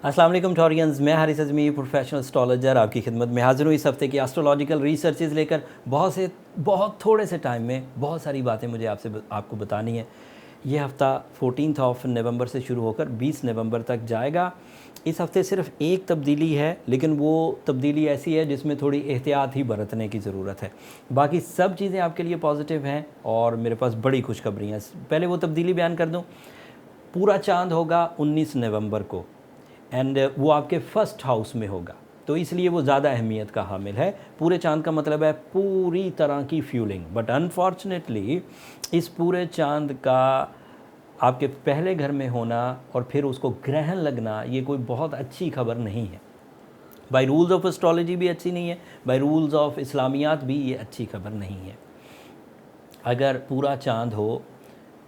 अस्सलाम वालेकुम टॉरियंस, मैं हारिस अज़मी प्रोफेशनल एस्ट्रोलॉजर आपकी खिदमत में हाज़िर हूँ इस हफ़्ते की एस्ट्रोलॉजिकल रिसर्चेज़ लेकर। बहुत थोड़े से टाइम में बहुत सारी बातें मुझे आपको बतानी है। ये हफ़्ता 14 ऑफ नवंबर से शुरू होकर 20 नवंबर तक जाएगा। इस हफ़्ते सिर्फ एक तब्दीली है, लेकिन वो तब्दीली ऐसी है जिसमें थोड़ी एहतियात ही बरतने की ज़रूरत है। बाकी सब चीज़ें आपके लिए पॉजिटिव हैं और मेरे पास बड़ी खुशखबरी हैं। पहले वो तब्दीली बयान कर दूँ। पूरा चाँद होगा 19 नवंबर को एंड वो आपके फर्स्ट हाउस में होगा, तो इसलिए वो ज़्यादा अहमियत का हामिल है। पूरे चाँद का मतलब है पूरी तरह की फ्यूलिंग, बट अनफॉर्चुनेटली इस पूरे चाँद का आपके पहले घर में होना और फिर उसको ग्रहण लगना, ये कोई बहुत अच्छी खबर नहीं है। बाय रूल्स ऑफ एस्ट्रोलॉजी भी अच्छी नहीं है, बाय रूल्स ऑफ इस्लामियात भी ये अच्छी खबर नहीं है। अगर पूरा चाँद हो,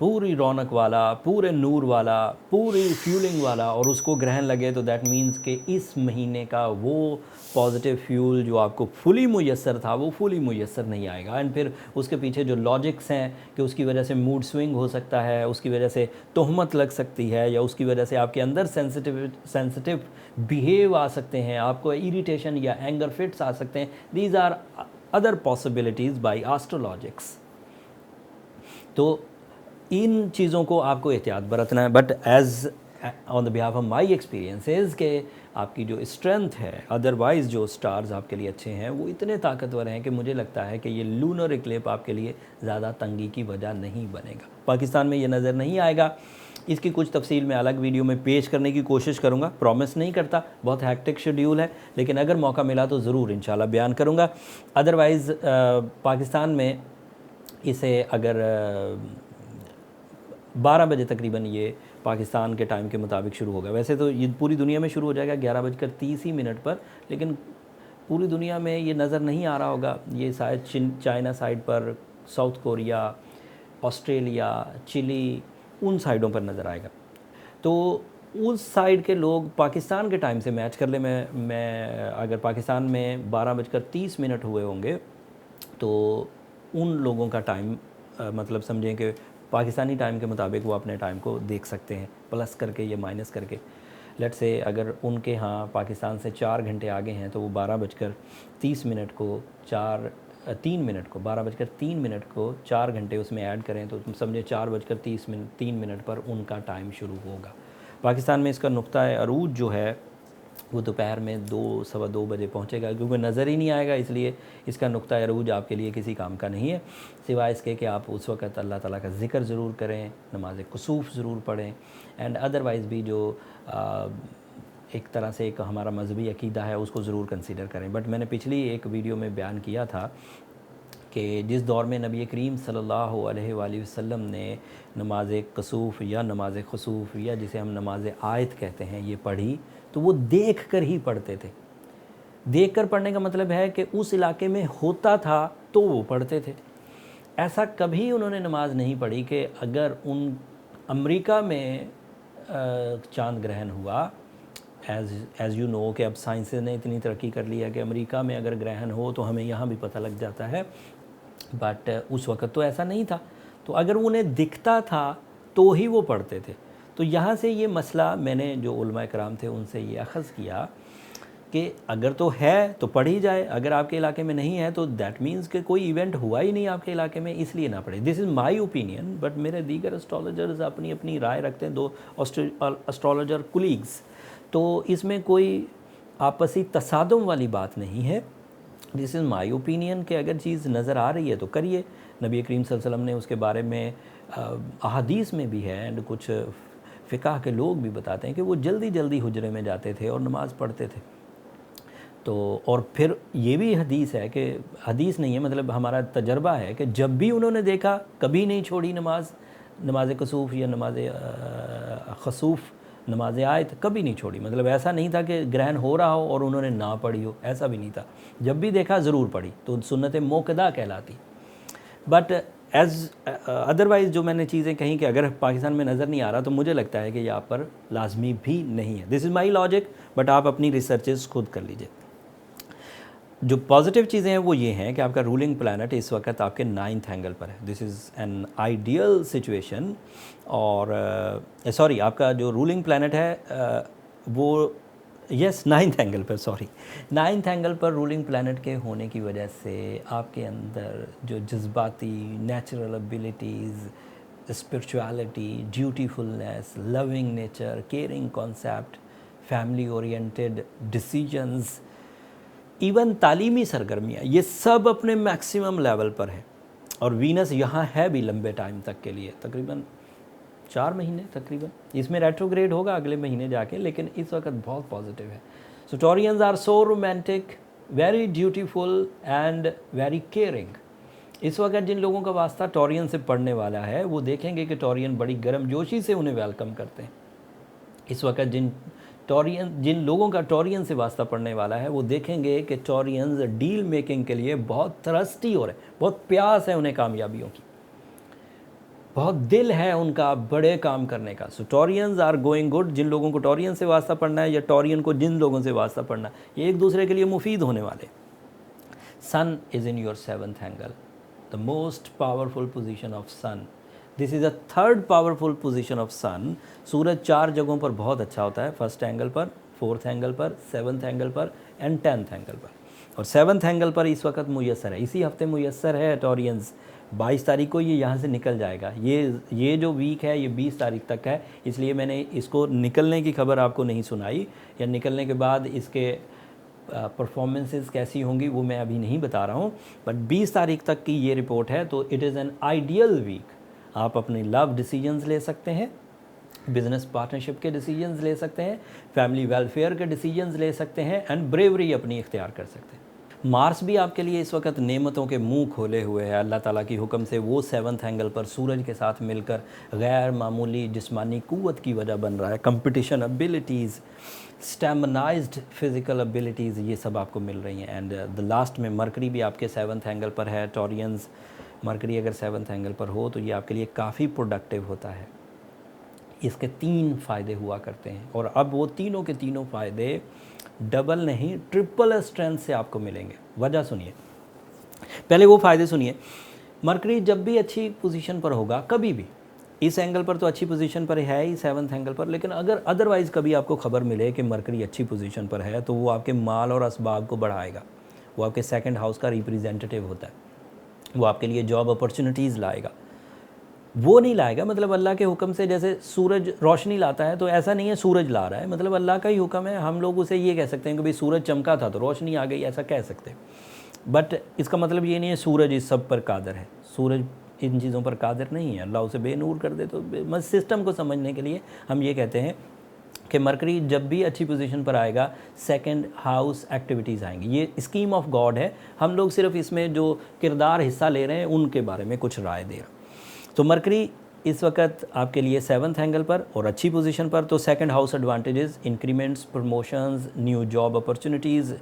पूरी रौनक वाला, पूरे नूर वाला, पूरी फ्यूलिंग वाला, और उसको ग्रहण लगे, तो दैट मीन्स कि इस महीने का वो पॉजिटिव फ्यूल जो आपको फुली मुयस्सर था वो फुली मुयस्सर नहीं आएगा। एंड फिर उसके पीछे जो लॉजिक्स हैं कि उसकी वजह से मूड स्विंग हो सकता है, उसकी वजह से तोहमत लग सकती है, या उसकी वजह से आपके अंदर सेंसिटिव बिहेव आ सकते हैं, आपको इरिटेशन या एंगर फिट्स आ सकते हैं। These are other possibilities by astrologics. तो इन चीज़ों को आपको एहतियात बरतना है। But as on the behalf of my experiences के आपकी जो स्ट्रेंथ है, अदरवाइज़ जो स्टार्स आपके लिए अच्छे हैं वो इतने ताकतवर हैं कि मुझे लगता है कि ये लूनर इक्लिप्स आपके लिए ज़्यादा तंगी की वजह नहीं बनेगा। पाकिस्तान में ये नज़र नहीं आएगा। इसकी कुछ तफसील मैं अलग वीडियो में पेश करने की कोशिश करूँगा, प्रॉमिस नहीं करता, बहुत हैक्टिक शेड्यूल है, लेकिन अगर मौका मिला तो ज़रूर इंशाल्लाह बयान करूँगा। अदरवाइज़ पाकिस्तान में इसे अगर 12 बजे तकरीबन ये पाकिस्तान के टाइम के मुताबिक शुरू होगा। वैसे तो ये पूरी दुनिया में शुरू हो जाएगा 11:30 पर, लेकिन पूरी दुनिया में ये नज़र नहीं आ रहा होगा। ये शायद चाइना साइड पर, साउथ कोरिया, ऑस्ट्रेलिया, चिली, उन साइडों पर नज़र आएगा। तो उस साइड के लोग पाकिस्तान के टाइम से मैच कर ले। मैं अगर पाकिस्तान में 12:30 हुए होंगे तो उन लोगों का टाइम मतलब समझें कि पाकिस्तानी टाइम के मुताबिक वो अपने टाइम को देख सकते हैं, प्लस करके या माइनस करके। लेट्स से अगर उनके यहाँ पाकिस्तान से 4 घंटे आगे हैं तो वो 12:30 को 12:03 को 4 घंटे उसमें ऐड करें तो तुम समझे 4:30 पर उनका टाइम शुरू होगा। पाकिस्तान में इसका नुक्ता अरूज जो है वो दोपहर में 2 सवा 2 बजे पहुँचेगा, क्योंकि नज़र ही नहीं आएगा, इसलिए इसका नुक्ता अरूज आपके लिए किसी काम का नहीं है, सिवाय इसके कि आप उस वक़्त अल्लाह ताला का ज़िक्र ज़रूर करें, नमाज कुसूफ़ ज़रूर पढ़ें, एंड अदरवाइज़ भी जो एक तरह से एक हमारा मजहबी अकीदा है उसको ज़रूर कंसीडर करें। बट मैंने पिछली एक वीडियो में बयान किया था कि जिस दौर में नबी करीम सल्लल्लाहु अलैहि वसल्लम ने नमाज कसूफ़ या नमाज खुसूफ़ या जिसे हम नमाज आयत कहते हैं ये पढ़ी, तो वो देख कर ही पढ़ते थे। देख कर पढ़ने का मतलब है कि उस इलाके में होता था तो वो पढ़ते थे। ऐसा कभी उन्होंने नमाज नहीं पढ़ी कि अगर उन अमेरिका में चांद ग्रहण हुआ, एज़ यू नो कि अब साइंस ने इतनी तरक्की कर ली है कि अमेरिका में अगर ग्रहण हो तो हमें यहाँ भी पता लग जाता है, बट उस वक़्त तो ऐसा नहीं था। तो अगर उन्हें दिखता था तो ही वो पढ़ते थे। तो यहाँ से ये मसला मैंने जो उलमा कराम थे उनसे ये अख़ज़ किया कि अगर तो है तो पढ़ ही जाए, अगर आपके इलाके में नहीं है तो दैट मीन्स कि कोई इवेंट हुआ ही नहीं आपके इलाके में, इसलिए ना पढ़े। This is my opinion, but मेरे दीगर एस्ट्रोलॉजर्स अपनी अपनी राय रखते हैं, 2 एस्ट्रोलॉजर कुलीग्स, तो इसमें कोई आपसी तसादुम वाली बात नहीं है। दिस इज़ माई ओपिनियन कि अगर चीज़ नज़र आ रही है तो करिए। नबी करीम सल्लल्लाहु अलैहि वसल्लम ने उसके बारे में अहादीस में भी है, एंड कुछ फ़िक़ह के लोग भी बताते हैं कि वो जल्दी जल्दी हुजरे में जाते थे और नमाज़ पढ़ते थे। तो और फिर ये भी हदीस है कि हदीस नहीं है, मतलब हमारा तजर्बा है कि जब भी उन्होंने देखा कभी नहीं छोड़ी नमाज कसूफ़ या नमाज खसूफ़, नमाज आयत कभी नहीं छोड़ी। मतलब ऐसा नहीं था कि ग्रहण हो रहा हो और उन्होंने ना पढ़ी हो, ऐसा भी नहीं था। जब भी देखा ज़रूर पढ़ी, तो सुन्नत मोक़दा कहलाती। बट एज़ अदरवाइज़ जो मैंने चीज़ें कहीं कि अगर पाकिस्तान में नज़र नहीं आ रहा तो मुझे लगता है कि यहाँ पर लाजमी भी नहीं है। This is my logic, but आप अपनी रिसर्चेस खुद कर लीजिए। जो पॉजिटिव चीज़ें हैं वो ये हैं कि आपका रूलिंग प्लैनेट इस वक्त आपके 9th एंगल पर है। This is an ideal situation. और सॉरी, आपका जो रूलिंग प्लैनेट है वो यस नाइन्थ एंगल पर, सॉरी, नाइन्थ एंगल पर रूलिंग प्लैनेट के होने की वजह से आपके अंदर जो जज्बाती, natural abilities, spirituality, dutifulness, loving nature, caring concept, family oriented decisions, even तालीमी सरगर्मियाँ, ये सब अपने मैक्सिमम लेवल पर हैं। और वीनस यहाँ है भी लंबे टाइम तक के लिए, तकरीबन 4 महीने तकरीबन। इसमें रेट्रोग्रेड होगा अगले महीने जाके, लेकिन इस वक्त बहुत पॉजिटिव है। So Taureans are so romantic, very dutiful and very caring. इस वक्त जिन लोगों का वास्ता टॉरियन से पढ़ने वाला है वो देखेंगे कि टॉरियन बड़ी गर्मजोशी से उन्हें वेलकम करते हैं। इस वक्त जिन लोगों का टॉरियन से वास्ता पड़ने वाला है वो देखेंगे कि टॉरियंस डील मेकिंग के लिए बहुत थर्स्टी हो रहे हैं, बहुत प्यास है उन्हें कामयाबियों की, बहुत दिल है उनका बड़े काम करने का। सो टॉरियंस आर गोइंग गुड। जिन लोगों को टॉरियन से वास्ता पड़ना है या टॉरियन को जिन लोगों से वास्ता पड़ना है, ये एक दूसरे के लिए मुफीद होने वाले। Sun is in your 7th angle, the most powerful position of sun. This is a 3rd powerful position of sun. सूरज 4 जगहों पर बहुत अच्छा होता है, 1st एंगल पर, 4th एंगल पर, 7th एंगल पर एंड 10th एंगल पर। और 7th एंगल पर इस वक्त मुयस्सर है, इसी हफ्ते मुयस्सर है टॉरियंस। 22 तारीख को ये यहाँ से निकल जाएगा। ये जो वीक है ये 20 तारीख तक है, इसलिए मैंने इसको निकलने की खबर आपको नहीं सुनाई, या निकलने के बाद इसके परफॉर्मेंसेस कैसी होंगी वो मैं अभी नहीं बता रहा हूँ। बट 20 तारीख तक की ये रिपोर्ट है, तो it is an ideal week. आप अपने लव डिसीजंस ले सकते हैं, बिजनेस पार्टनरशिप के डिसीजंस ले सकते हैं, फैमिली वेलफेयर के डिसीजंस ले सकते हैं एंड ब्रेवरी अपनी इख्तियार कर सकते हैं। मार्स भी आपके लिए इस वक्त नेमतों के मुंह खोले हुए है अल्लाह ताला की हुक्म से। वो 7th एंगल पर सूरज के साथ मिलकर गैर मामूली जिस्मानी क़ुव्वत की वजह बन रहा है। कंपटीशन एबिलिटीज़, स्टेमिनाइज्ड फिज़िकल एबिलिटीज़, ये सब आपको मिल रही हैं। एंड द लास्ट में मरकरी भी आपके 7th एंगल पर है। टॉरियंस, मरकरी अगर 7th एंगल पर हो तो ये आपके लिए काफ़ी प्रोडक्टिव होता है। इसके 3 फ़ायदे हुआ करते हैं, और अब वो तीनों के तीनों फ़ायदे डबल नहीं ट्रिपल स्ट्रेंथ से आपको मिलेंगे। वजह सुनिए, पहले वो फ़ायदे सुनिए। मरकरी जब भी अच्छी पोजीशन पर होगा, कभी भी, इस एंगल पर तो अच्छी पोजीशन पर है ही 7th एंगल पर, लेकिन अगर अदरवाइज़ कभी आपको खबर मिले कि मरकरी अच्छी पोजीशन पर है तो वो आपके माल और असबाब को बढ़ाएगा। वो आपके 2nd हाउस का रिप्रेजेंटेटिव होता है, वो आपके लिए जॉब अपॉर्चुनिटीज़ लाएगा। वो नहीं लाएगा मतलब अल्लाह के हुक्म से, जैसे सूरज रोशनी लाता है तो ऐसा नहीं है सूरज ला रहा है, मतलब अल्लाह का ही हुक्म है। हम लोग उसे ये कह सकते हैं कि भाई सूरज चमका था तो रोशनी आ गई, ऐसा कह सकते हैं। बट इसका मतलब ये नहीं है सूरज इस सब पर कादिर है। सूरज इन चीज़ों पर कादिर नहीं है, अल्लाह उसे बेनूर कर दे। तो सिस्टम को समझने के लिए हम ये कहते हैं कि मरकरी जब भी अच्छी पोजीशन पर आएगा 2nd हाउस एक्टिविटीज़ आएंगी। ये स्कीम ऑफ गॉड है, हम लोग सिर्फ इसमें जो किरदार हिस्सा ले रहे हैं उनके बारे में कुछ राय दे रहे हैं। तो मरकरी इस वक्त आपके लिए 7th एंगल पर और अच्छी पोजीशन पर, तो 2nd house advantages, increments, promotions, new job opportunities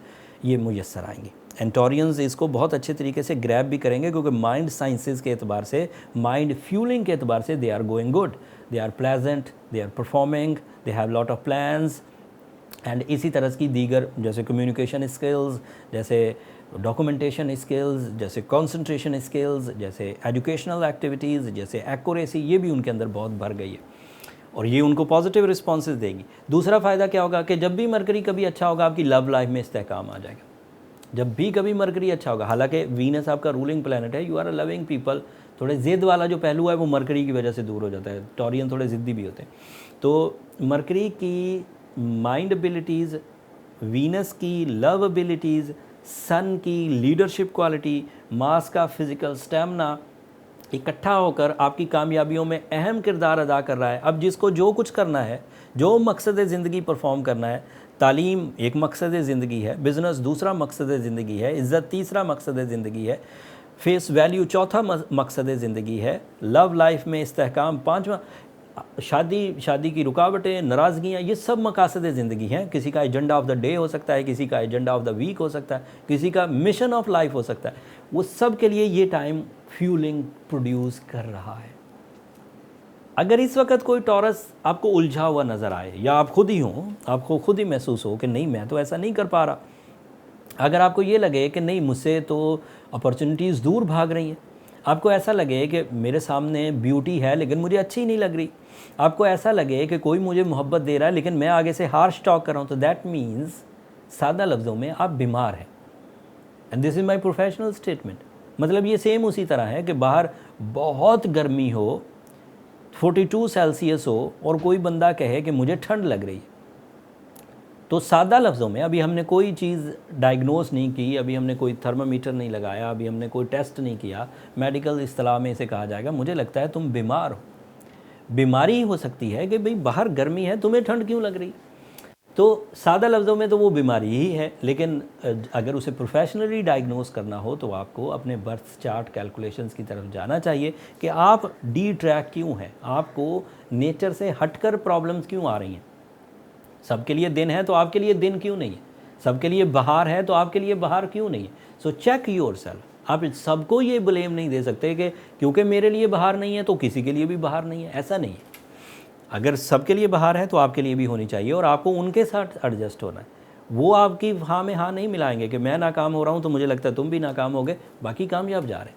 ये मुयस्सर आएंगी। एंटोरियंस इसको बहुत अच्छे तरीके से ग्रैब भी करेंगे, क्योंकि माइंड साइंसेस के एतबार से, माइंड फ्यूलिंग के एतबार से they are going good, they are pleasant, they are performing, they have lot of plans. And इसी तरह की दीगर जैसे कम्युनिकेशन स्किल्स, जैसे डॉक्यूमेंटेशन स्किल्स, जैसे कंसंट्रेशन स्किल्स, जैसे एजुकेशनल एक्टिविटीज़, जैसे एक्यूरेसी, ये भी उनके अंदर बहुत भर गई है और ये उनको पॉजिटिव रिस्पॉन्सेज देगी। दूसरा फ़ायदा क्या होगा कि जब भी मरकरी कभी अच्छा होगा आपकी लव लाइफ में इस्तेहकाम आ जाएगा। जब भी कभी मरकरी अच्छा होगा, हालांकि वीनस आपका रूलिंग प्लैनेट है, you are a loving people, थोड़े ज़िद वाला जो पहलू है वो मरकरी की वजह से दूर हो जाता है। टॉरियन थोड़े ज़िद्दी भी होते हैं। तो मरकरी की माइंड एबिलिटीज़, वीनस की लव एबिलिटीज़, सन की लीडरशिप क्वालिटी, मार्स का फिज़िकल स्टेमिना इकट्ठा होकर आपकी कामयाबियों में अहम किरदार अदा कर रहा है। अब जिसको जो कुछ करना है, जो मकसद ज़िंदगी परफॉर्म करना है, तालीम एक मकसद ज़िंदगी है, बिज़नेस दूसरा मकसद ज़िंदगी है, इज़्ज़त तीसरा मकसद ज़िंदगी है, फेस वैल्यू चौथा मकसद ज़िंदगी है, लव लाइफ में इस्तेहकाम पाँचवा, शादी की रुकावटें, नाराज़गियाँ, ये सब मकासद ज़िंदगी हैं। किसी का एजेंडा ऑफ द डे हो सकता है, किसी का एजेंडा ऑफ द वीक हो सकता है, किसी का मिशन ऑफ लाइफ हो सकता है। वो सब के लिए ये टाइम फ्यूलिंग प्रोड्यूस कर रहा है। अगर इस वक्त कोई टॉरस आपको उलझा हुआ नज़र आए, या आप खुद ही हों, आपको खुद ही महसूस हो कि नहीं मैं तो ऐसा नहीं कर पा रहा, अगर आपको ये लगे कि नहीं मुझसे तो अपॉर्चुनिटीज़ दूर भाग रही हैं, आपको ऐसा लगे कि मेरे सामने ब्यूटी है लेकिन मुझे अच्छी नहीं लग रही, आपको ऐसा लगे कि कोई मुझे मोहब्बत दे रहा है लेकिन मैं आगे से हार्श टॉक कर रहा हूँ, तो दैट मीन्स सादा लफ्ज़ों में आप बीमार हैं। And this is my professional statement. मतलब ये सेम उसी तरह है कि बाहर बहुत गर्मी हो, 42 सेल्सियस हो और कोई बंदा कहे कि मुझे ठंड लग रही है, तो सादा लफ्ज़ों में, अभी हमने कोई चीज़ डायग्नोस नहीं की, अभी हमने कोई थर्मामीटर नहीं लगाया, अभी हमने कोई टेस्ट नहीं किया, मेडिकल इस्तिलाह में इसे कहा जाएगा मुझे लगता है तुम बीमार हो। बीमारी हो सकती है कि भाई बाहर गर्मी है, तुम्हें ठंड क्यों लग रही। तो सादा लफ्ज़ों में तो वो बीमारी ही है, लेकिन अगर उसे प्रोफेशनली डायग्नोस करना हो तो आपको अपने बर्थ चार्ट कैलकुलेशंस की तरफ जाना चाहिए कि आप डी ट्रैक क्यों हैं, आपको नेचर से हटकर प्रॉब्लम्स क्यों आ रही हैं। सबके लिए दिन है तो आपके लिए दिन क्यों नहीं है, सबके लिए बहार है तो आपके लिए बहार क्यों नहीं है। So check yourself. आप सबको ये ब्लेम नहीं दे सकते कि क्योंकि मेरे लिए बहार नहीं है तो किसी के लिए भी बहार नहीं है, ऐसा नहीं है। अगर सबके लिए बहार है तो आपके लिए भी होनी चाहिए और आपको उनके साथ एडजस्ट होना है। वो आपकी हाँ में हाँ नहीं मिलाएंगे कि मैं नाकाम हो रहा हूँ तो मुझे लगता है तुम भी नाकाम होगे, बाकी कामयाब जा रहे हैं।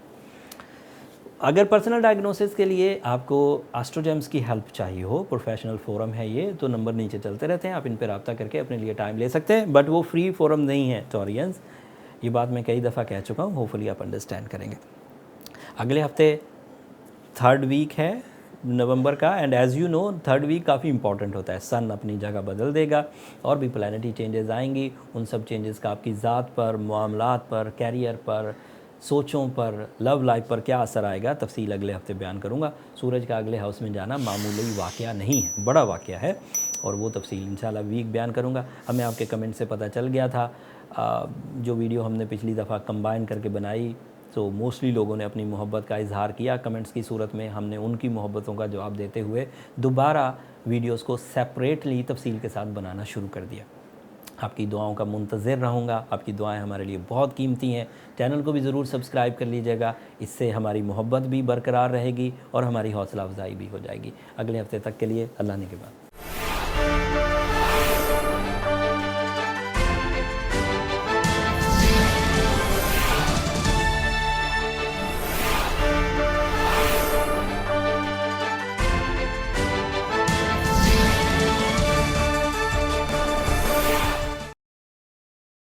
अगर पर्सनल डायग्नोसिस के लिए आपको एस्ट्रोजेम्स की हेल्प चाहिए हो, प्रोफेशनल फोरम है ये, तो नंबर नीचे चलते रहते हैं, आप इन पर रब्ता करके अपने लिए टाइम ले सकते हैं, बट वो फ्री फोरम नहीं है टॉरियंस। ये बात मैं कई दफ़ा कह चुका हूँ, होपफुली आप अंडरस्टैंड करेंगे। अगले हफ्ते 3rd वीक है नवंबर का, and as you know 3rd week काफ़ी इंपॉर्टेंट होता है। सन अपनी जगह बदल देगा और भी प्लानिटरी चेंजेस आएंगी। उन सब चेंजेस का आपकी ज़ात पर, मामलात पर, कैरियर पर, सोचों पर, लव लाइफ पर क्या असर आएगा, तफसील अगले हफ्ते बयान करूंगा। सूरज का अगले हाउस में जाना मामूली वाक़या नहीं है, बड़ा वाक़या है, और वो तफसील इंशाल्लाह वीक बयान करूंगा। हमें आपके कमेंट से पता चल गया था, जो वीडियो हमने पिछली दफ़ा कंबाइन करके बनाई, तो मोस्टली लोगों ने अपनी मोहब्बत का इजहार किया कमेंट्स की सूरत में। हमने उनकी मोहब्बतों का जवाब देते हुए दोबारा वीडियोस को सेपरेटली तफसील के साथ बनाना शुरू कर दिया। आपकी दुआओं का मुंतज़िर रहूँगा, आपकी दुआएं हमारे लिए बहुत कीमती हैं। चैनल को भी ज़रूर सब्सक्राइब कर लीजिएगा, इससे हमारी मोहब्बत भी बरकरार रहेगी और हमारी हौसला अफजाई भी हो जाएगी। अगले हफ्ते तक के लिए अल्लाह ने के बाद।